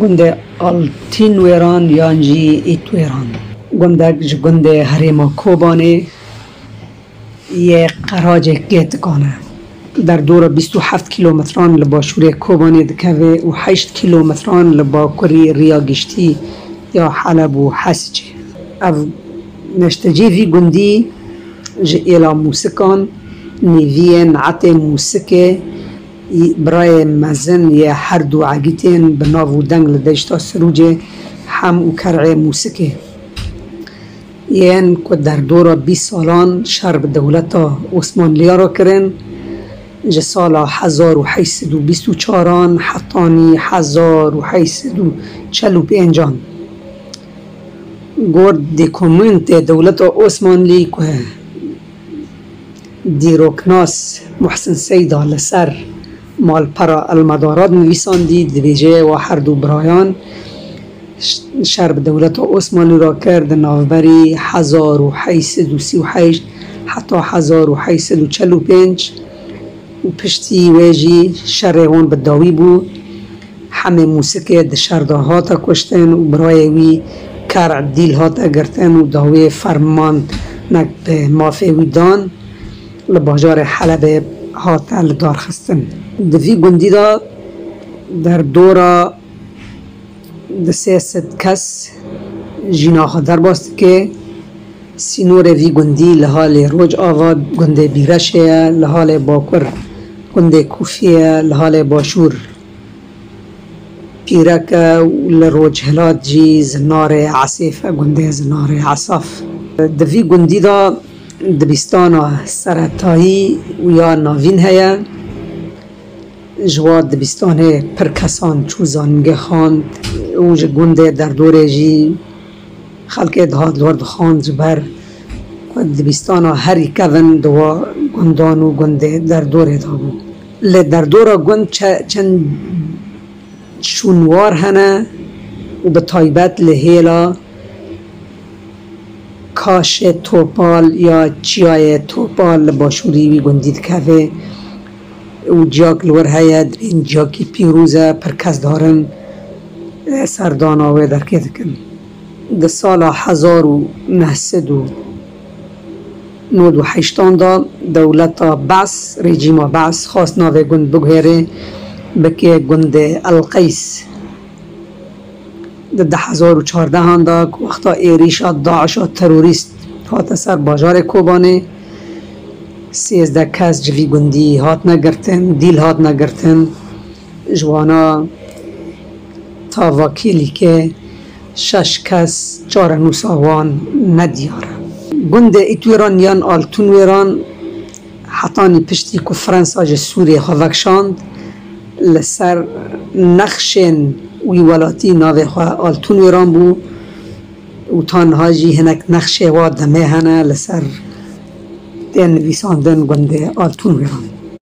گنده آلتین ویران یانجی ایت ویران گندک گنده هریما کوبانه یه قراج گیت کانه در دور 27 کیلومتران لباشوری کوبانه دکوه و 8 کیلومتران لباکوری ریا گشتی یا حلب و حسجه. او نشتجی وی گندی جه ایلا موسیقان نیوین عط موسیقه برای مزن یه هر دو عگیتین بناو دنگ لدشتا سروجه هم و کرع موسیقه. یعنی که در دور 20 سالان شرب دولتا عثمانلیا را کرن جه سال 1824 حطانی 1845 گرد دی کومنت دولت عثمانلی که دیروکناس محسن سیدا لسر مال پرا المدارات نویساندی دیجه و هر دو برایان شرب دولت عثمانی را کرد نوبری 1838 حتی 1845 و پشتی ویجی شرعون بداوی بود همه موسیقی دشرده ها تا کشتن و برای وی کرع دیل ها تا گرتن و داوی فرمان نک به مافی وی دان لباجار حلب ها تا لدار خستن. دوی گندی دا در دورا دسه ست کس جناخ در باست که سینور وی گندی لحال روج آواد گنده بیرشه لحال باکر گنده کوفیه لحال باشور پیرک لروج هلات جی زنار عصیف گنده زنار عصاف. دوی گندی دا دبستان سرطایی و یا ناوین هیا جواد دبستان پرکسان چوزانگه خواند اونج گنده در دوره جی خلق دهات لورد خواند جبر دبستان هری کون دوا گندان و گنده در دوره دا بود. لی در دوره گند چند شونوار هنه و به طایبت لحیلا کاش توپال یا چیای توپال باشوری وی گندید که و جاک لور هید این جاکی پیروزه پرکس دارن سرداناوه در که دکن. ده سال 1998 دا دولت بعث رژیم بعث خواست ناوه گند بگهره بکه گند القیس ده 2014 دا که وقتا ایریشا داعشا تروریست هات سر باجار کوبانه 13 کس جوی گندی هات نگرتن دیل هات نگرتن جوانا تا وکیلی که 6 کس 4 نوساوان ندیاره. گند ایتویران یان آلتون ویران حتانی پشتی که فرانسا جه سوریه خوکشاند لسر نقشن وی ولاتی ناوه خواه آلتون ویران بو و تانها جی هنک نقشه و دمه هنه لسر دین ویساندن گنده آلتون ویران.